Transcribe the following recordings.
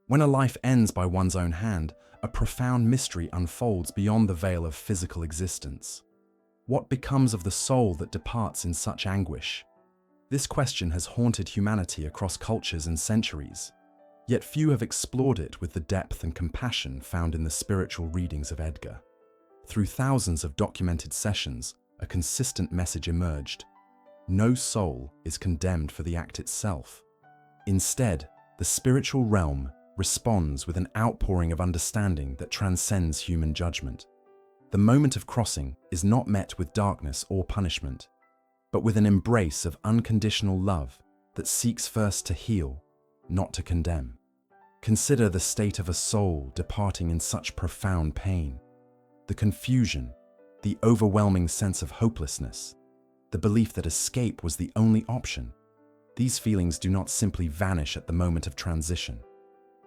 When a life ends by one's own hand, a profound mystery unfolds beyond the veil of physical existence. What becomes of the soul that departs in such anguish? This question has haunted humanity across cultures and centuries, yet few have explored it with the depth and compassion found in the spiritual readings of Edgar. Through thousands of documented sessions, a consistent message emerged. No soul is condemned for the act itself. Instead, the spiritual realm responds with an outpouring of understanding that transcends human judgment. The moment of crossing is not met with darkness or punishment, but with an embrace of unconditional love that seeks first to heal, not to condemn. Consider the state of a soul departing in such profound pain. The confusion, the overwhelming sense of hopelessness, the belief that escape was the only option. These feelings do not simply vanish at the moment of transition.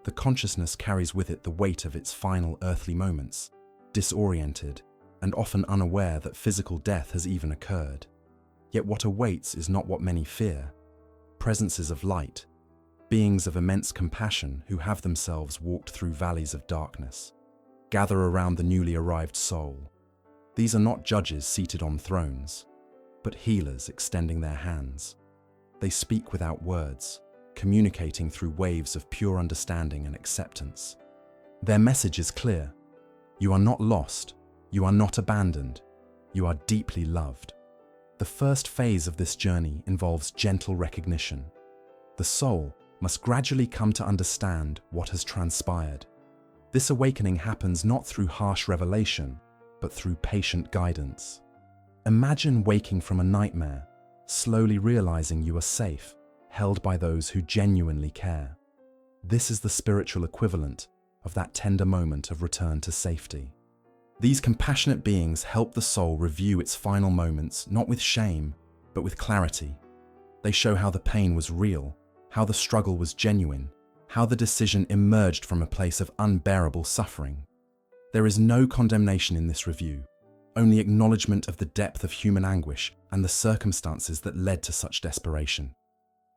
The consciousness carries with it the weight of its final earthly moments, disoriented and often unaware that physical death has even occurred. Yet what awaits is not what many fear. Presences of light, beings of immense compassion who have themselves walked through valleys of darkness, gather around the newly arrived soul. These are not judges seated on thrones, but healers extending their hands. They speak without words, communicating through waves of pure understanding and acceptance. Their message is clear. You are not lost. You are not abandoned. You are deeply loved. The first phase of this journey involves gentle recognition. The soul must gradually come to understand what has transpired. This awakening happens not through harsh revelation, but through patient guidance. Imagine waking from a nightmare, slowly realizing you are safe, held by those who genuinely care. This is the spiritual equivalent of that tender moment of return to safety. These compassionate beings help the soul review its final moments not with shame, but with clarity. They show how the pain was real, how the struggle was genuine, how the decision emerged from a place of unbearable suffering. There is no condemnation in this review, only acknowledgement of the depth of human anguish and the circumstances that led to such desperation.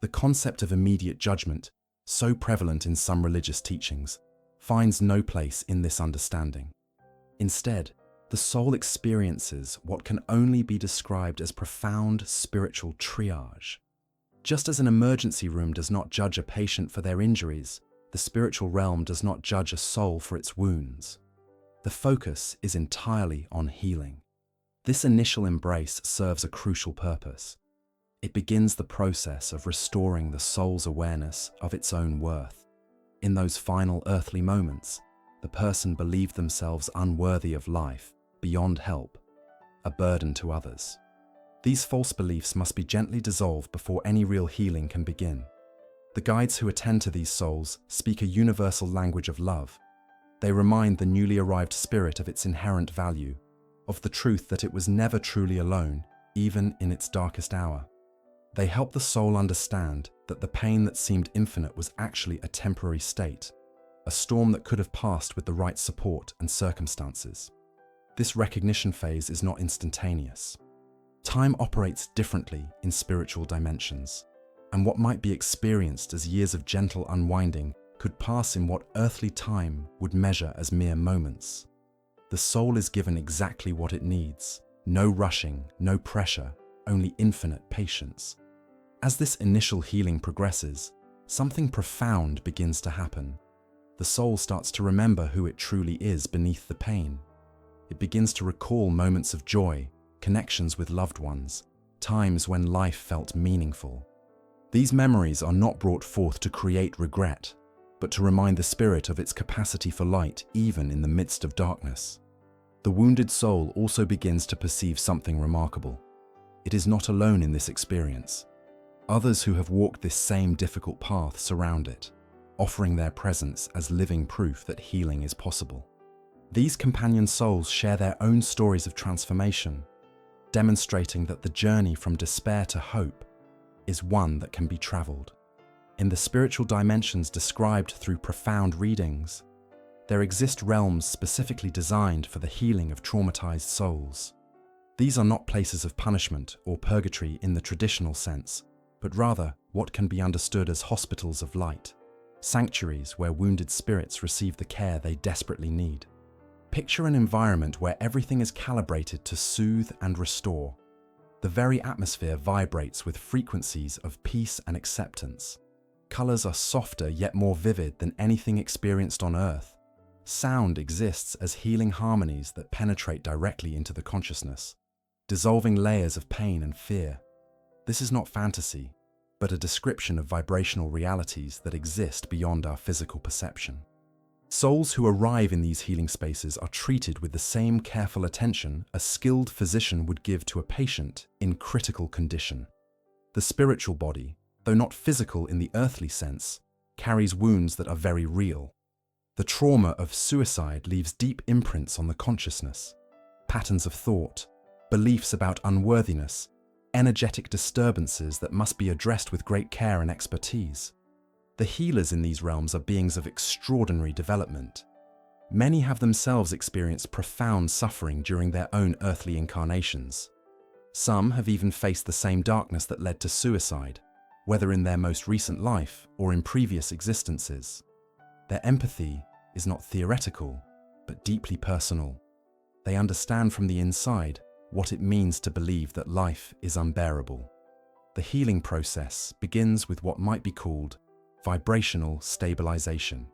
The concept of immediate judgment, so prevalent in some religious teachings, finds no place in this understanding. Instead, the soul experiences what can only be described as profound spiritual triage. Just as an emergency room does not judge a patient for their injuries, the spiritual realm does not judge a soul for its wounds. The focus is entirely on healing. This initial embrace serves a crucial purpose. It begins the process of restoring the soul's awareness of its own worth. In those final earthly moments, the person believed themselves unworthy of life, beyond help, a burden to others. These false beliefs must be gently dissolved before any real healing can begin. The guides who attend to these souls speak a universal language of love. They remind the newly arrived spirit of its inherent value, of the truth that it was never truly alone, even in its darkest hour. They help the soul understand that the pain that seemed infinite was actually a temporary state, a storm that could have passed with the right support and circumstances. This recognition phase is not instantaneous. Time operates differently in spiritual dimensions, and what might be experienced as years of gentle unwinding could pass in what earthly time would measure as mere moments. The soul is given exactly what it needs. No rushing, no pressure, only infinite patience. As this initial healing progresses, something profound begins to happen. The soul starts to remember who it truly is beneath the pain. It begins to recall moments of joy, connections with loved ones, times when life felt meaningful. These memories are not brought forth to create regret, but to remind the spirit of its capacity for light even in the midst of darkness. The wounded soul also begins to perceive something remarkable. It is not alone in this experience. Others who have walked this same difficult path surround it, offering their presence as living proof that healing is possible. These companion souls share their own stories of transformation, demonstrating that the journey from despair to hope is one that can be traveled. In the spiritual dimensions described through profound readings, there exist realms specifically designed for the healing of traumatized souls. These are not places of punishment or purgatory in the traditional sense, but rather what can be understood as hospitals of light. sanctuaries where wounded spirits receive the care they desperately need. Picture an environment where everything is calibrated to soothe and restore. The very atmosphere vibrates with frequencies of peace and acceptance. Colors are softer yet more vivid than anything experienced on Earth. Sound exists as healing harmonies that penetrate directly into the consciousness, dissolving layers of pain and fear. This is not fantasy, but a description of vibrational realities that exist beyond our physical perception. Souls who arrive in these healing spaces are treated with the same careful attention a skilled physician would give to a patient in critical condition. The spiritual body, though not physical in the earthly sense, carries wounds that are very real. The trauma of suicide leaves deep imprints on the consciousness, patterns of thought, beliefs about unworthiness, energetic disturbances that must be addressed with great care and expertise. The healers in these realms are beings of extraordinary development. Many have themselves experienced profound suffering during their own earthly incarnations. Some have even faced the same darkness that led to suicide, whether in their most recent life or in previous existences. Their empathy is not theoretical, but deeply personal. They understand from the inside what it means to believe that life is unbearable. The healing process begins with what might be called vibrational stabilization.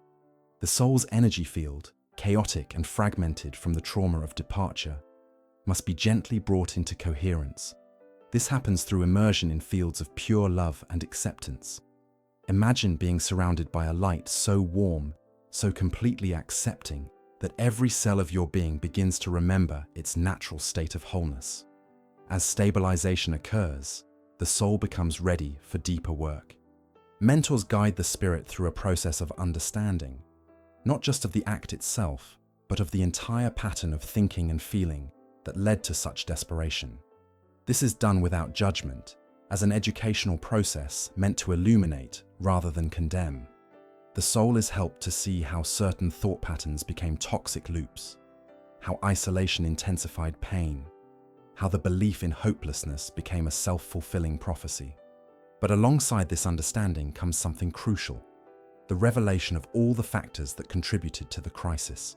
The soul's energy field, chaotic and fragmented from the trauma of departure, must be gently brought into coherence. This happens through immersion in fields of pure love and acceptance. Imagine being surrounded by a light so warm, so completely accepting, that every cell of your being begins to remember its natural state of wholeness. As stabilization occurs, the soul becomes ready for deeper work. Mentors guide the spirit through a process of understanding, not just of the act itself, but of the entire pattern of thinking and feeling that led to such desperation. This is done without judgment, as an educational process meant to illuminate rather than condemn. The soul is helped to see how certain thought patterns became toxic loops, how isolation intensified pain, how the belief in hopelessness became a self-fulfilling prophecy. But alongside this understanding comes something crucial: the revelation of all the factors that contributed to the crisis.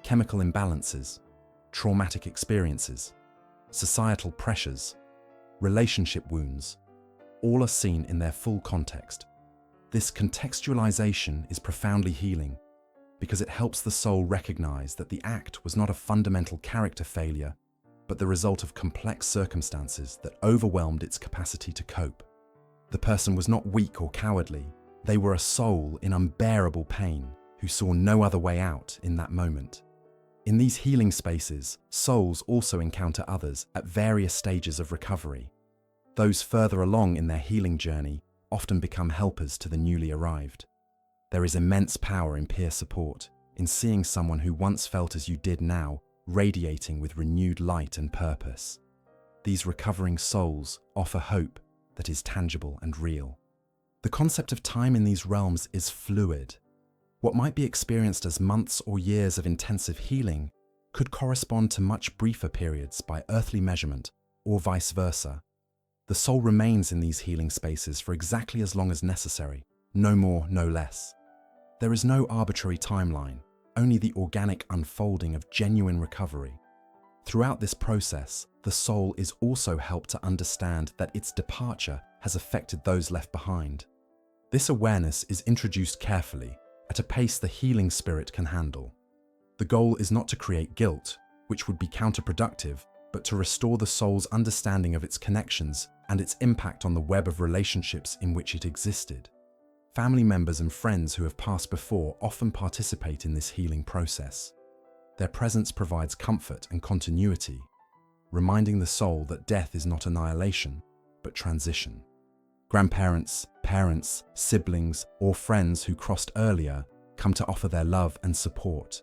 Chemical imbalances, traumatic experiences, societal pressures, relationship wounds, all are seen in their full context. This contextualization is profoundly healing because it helps the soul recognize that the act was not a fundamental character failure, but the result of complex circumstances that overwhelmed its capacity to cope. The person was not weak or cowardly. They were a soul in unbearable pain who saw no other way out in that moment. In these healing spaces, souls also encounter others at various stages of recovery. Those further along in their healing journey often become helpers to the newly arrived. There is immense power in peer support, in seeing someone who once felt as you did now, radiating with renewed light and purpose. These recovering souls offer hope that is tangible and real. The concept of time in these realms is fluid. What might be experienced as months or years of intensive healing could correspond to much briefer periods by earthly measurement, or vice versa. The soul remains in these healing spaces for exactly as long as necessary, no more, no less. There is no arbitrary timeline, only the organic unfolding of genuine recovery. Throughout this process, the soul is also helped to understand that its departure has affected those left behind. This awareness is introduced carefully, at a pace the healing spirit can handle. The goal is not to create guilt, which would be counterproductive, but to restore the soul's understanding of its connections and its impact on the web of relationships in which it existed. Family members and friends who have passed before often participate in this healing process. Their presence provides comfort and continuity, reminding the soul that death is not annihilation, but transition. Grandparents, parents, siblings, or friends who crossed earlier come to offer their love and support,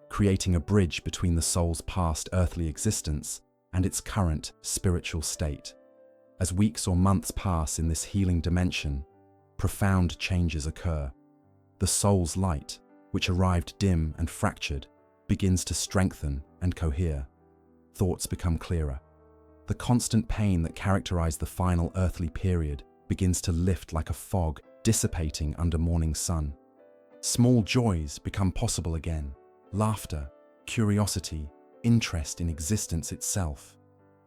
creating a bridge between the soul's past earthly existence and its current spiritual state. As weeks or months pass in this healing dimension, profound changes occur. The soul's light, which arrived dim and fractured, begins to strengthen and cohere. Thoughts become clearer. The constant pain that characterized the final earthly period begins to lift like a fog dissipating under morning sun. Small joys become possible again: laughter, curiosity, interest in existence itself.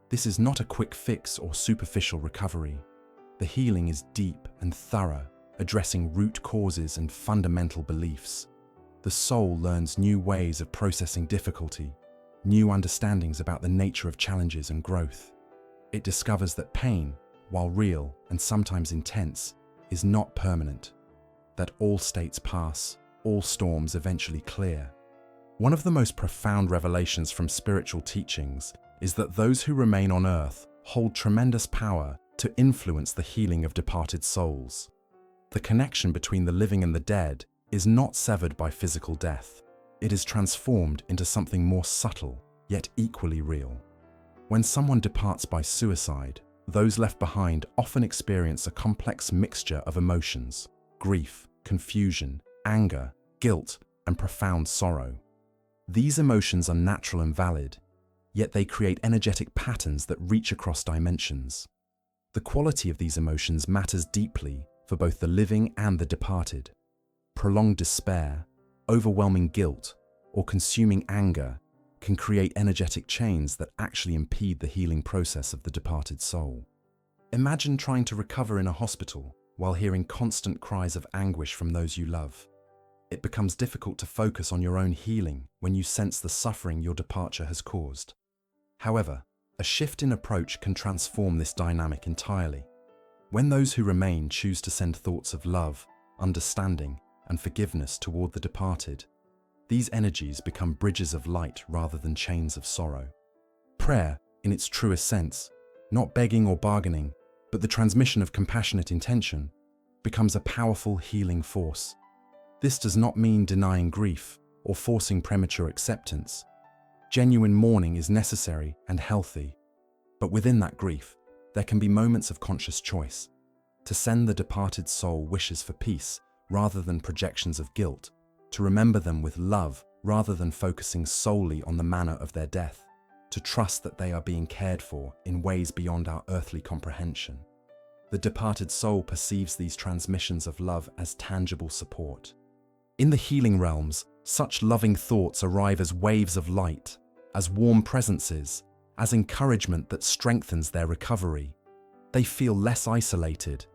This is not a quick fix or superficial recovery. The healing is deep and thorough, addressing root causes and fundamental beliefs. The soul learns new ways of processing difficulty, new understandings about the nature of challenges and growth. It discovers that pain, while real and sometimes intense, is not permanent, that all states pass, all storms eventually clear. One of the most profound revelations from spiritual teachings is that those who remain on earth hold tremendous power to influence the healing of departed souls. The connection between the living and the dead is not severed by physical death. It is transformed into something more subtle, yet equally real. When someone departs by suicide, those left behind often experience a complex mixture of emotions: grief, confusion, anger, guilt, and profound sorrow. These emotions are natural and valid, yet they create energetic patterns that reach across dimensions. The quality of these emotions matters deeply for both the living and the departed. Prolonged despair, overwhelming guilt, or consuming anger can create energetic chains that actually impede the healing process of the departed soul. Imagine trying to recover in a hospital while hearing constant cries of anguish from those you love. It becomes difficult to focus on your own healing when you sense the suffering your departure has caused. However, a shift in approach can transform this dynamic entirely. When those who remain choose to send thoughts of love, understanding, and forgiveness toward the departed, these energies become bridges of light rather than chains of sorrow. Prayer, in its truest sense, not begging or bargaining, but the transmission of compassionate intention, becomes a powerful healing force. This does not mean denying grief or forcing premature acceptance. Genuine mourning is necessary and healthy, but within that grief, there can be moments of conscious choice. To send the departed soul wishes for peace rather than projections of guilt, to remember them with love rather than focusing solely on the manner of their death, to trust that they are being cared for in ways beyond our earthly comprehension. The departed soul perceives these transmissions of love as tangible support. In the healing realms, such loving thoughts arrive as waves of light, as warm presences, as encouragement that strengthens their recovery. They feel less isolated,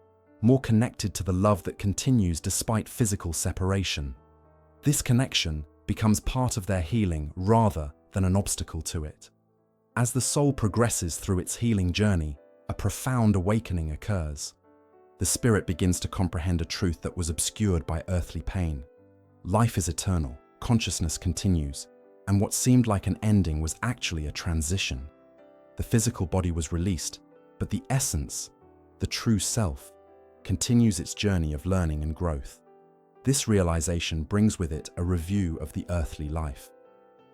more connected to the love that continues despite physical separation. This connection becomes part of their healing rather than an obstacle to it. As the soul progresses through its healing journey, a profound awakening occurs. The spirit begins to comprehend a truth that was obscured by earthly pain. Life is eternal, consciousness continues, and what seemed like an ending was actually a transition. The physical body was released, but the essence, the true self, continues its journey of learning and growth. This realization brings with it a review of the earthly life,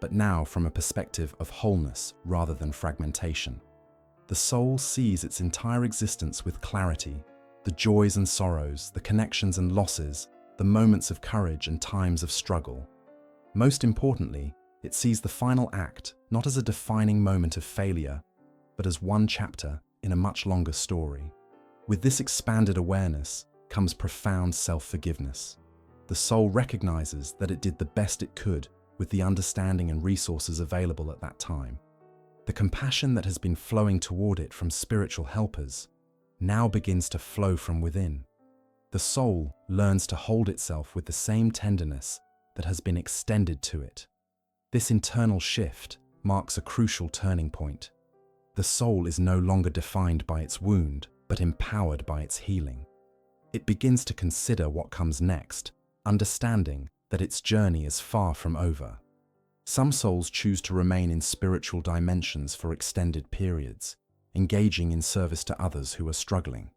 but now from a perspective of wholeness rather than fragmentation. The soul sees its entire existence with clarity, the joys and sorrows, the connections and losses, the moments of courage and times of struggle. Most importantly, it sees the final act not as a defining moment of failure, but as one chapter in a much longer story. With this expanded awareness comes profound self-forgiveness. The soul recognizes that it did the best it could with the understanding and resources available at that time. The compassion that has been flowing toward it from spiritual helpers now begins to flow from within. The soul learns to hold itself with the same tenderness that has been extended to it. This internal shift marks a crucial turning point. The soul is no longer defined by its wound, but empowered by its healing. It begins to consider what comes next, understanding that its journey is far from over. Some souls choose to remain in spiritual dimensions for extended periods, engaging in service to others who are struggling.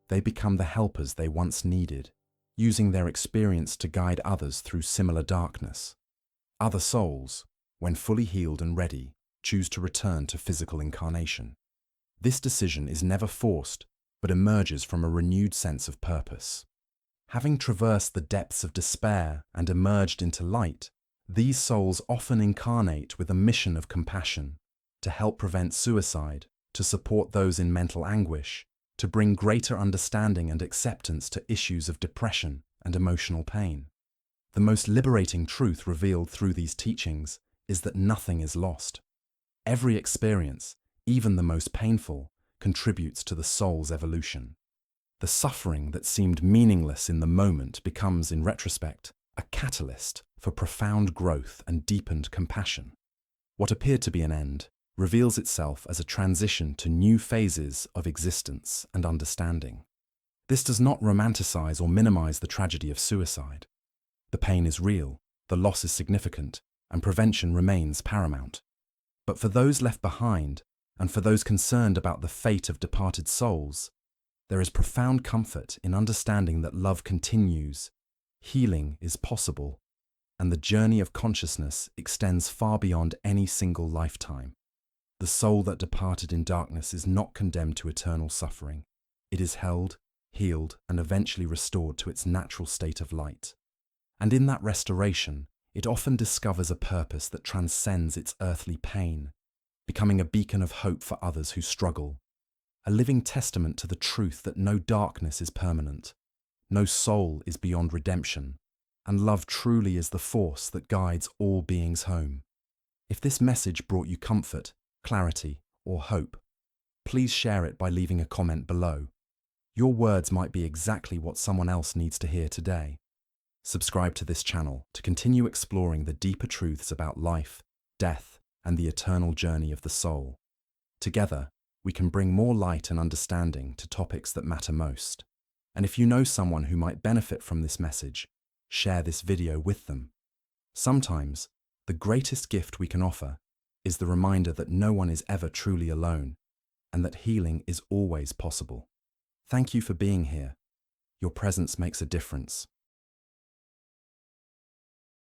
They become the helpers they once needed, using their experience to guide others through similar darkness. Other souls, when fully healed and ready, choose to return to physical incarnation. This decision is never forced, but emerges from a renewed sense of purpose. Having traversed the depths of despair and emerged into light, these souls often incarnate with a mission of compassion, to help prevent suicide, to support those in mental anguish, to bring greater understanding and acceptance to issues of depression and emotional pain. The most liberating truth revealed through these teachings is that nothing is lost. Every experience, even the most painful, contributes to the soul's evolution. The suffering that seemed meaningless in the moment becomes, in retrospect, a catalyst for profound growth and deepened compassion. What appeared to be an end reveals itself as a transition to new phases of existence and understanding. This does not romanticize or minimize the tragedy of suicide. The pain is real, the loss is significant, and prevention remains paramount. But for those left behind, and for those concerned about the fate of departed souls, there is profound comfort in understanding that love continues, healing is possible, and the journey of consciousness extends far beyond any single lifetime. The soul that departed in darkness is not condemned to eternal suffering. It is held, healed, and eventually restored to its natural state of light. And in that restoration, it often discovers a purpose that transcends its earthly pain, becoming a beacon of hope for others who struggle, a living testament to the truth that no darkness is permanent, no soul is beyond redemption, and love truly is the force that guides all beings home. If this message brought you comfort, clarity, or hope, please share it by leaving a comment below. Your words might be exactly what someone else needs to hear today. Subscribe to this channel to continue exploring the deeper truths about life, death, and the eternal journey of the soul. Together, we can bring more light and understanding to topics that matter most. And if you know someone who might benefit from this message, share this video with them. Sometimes, the greatest gift we can offer is the reminder that no one is ever truly alone, and that healing is always possible. Thank you for being here. Your presence makes a difference.